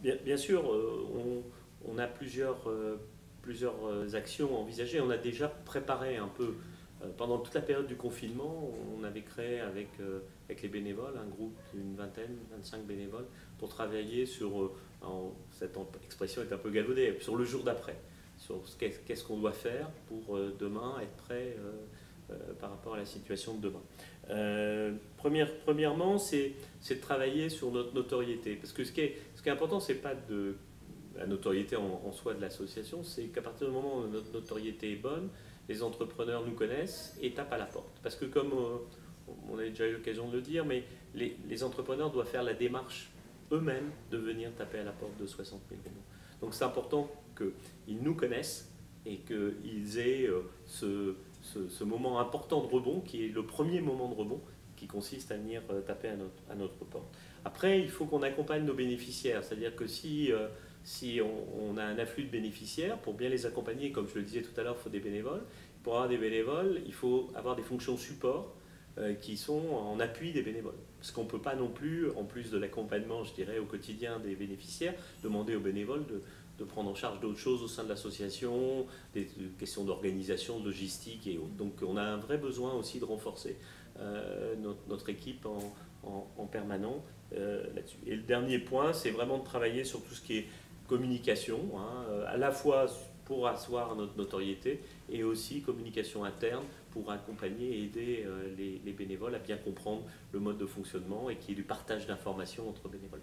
Bien sûr, on a plusieurs actions envisagées. On a déjà préparé un peu, pendant toute la période du confinement, on avait créé avec les bénévoles un groupe d'une vingtaine, 25 bénévoles, pour travailler sur, cette expression est un peu galvaudée, sur le jour d'après, sur qu'est-ce qu'on doit faire pour demain être prêt par rapport à la situation de demain. Premièrement, c'est de travailler sur notre notoriété. Parce que ce qui est important, c'est pas de la notoriété en soi de l'association, c'est qu'à partir du moment où notre notoriété est bonne, les entrepreneurs nous connaissent et tapent à la porte. Parce que comme on a déjà eu l'occasion de le dire, mais les entrepreneurs doivent faire la démarche eux-mêmes de venir taper à la porte de 60 000 rebonds. Donc c'est important qu'ils nous connaissent et qu'ils aient ce moment important de rebond, qui est le premier moment de rebond, qui consiste à venir taper à notre porte. Après, il faut qu'on accompagne nos bénéficiaires, c'est-à-dire que si on a un afflux de bénéficiaires, pour bien les accompagner, comme je le disais tout à l'heure, il faut des bénévoles. Pour avoir des bénévoles, il faut avoir des fonctions support qui sont en appui des bénévoles. Parce qu'on ne peut pas non plus, en plus de l'accompagnement, je dirais, au quotidien des bénéficiaires, demander aux bénévoles de prendre en charge d'autres choses au sein de l'association, des questions d'organisation, de logistique et autres. Donc on a un vrai besoin aussi de renforcer notre équipe en permanent là-dessus. Et le dernier point, c'est vraiment de travailler sur tout ce qui est communication, hein, à la fois pour asseoir notre notoriété et aussi communication interne pour accompagner et aider les bénévoles à bien comprendre le mode de fonctionnement et qu'il y ait du partage d'informations entre bénévoles.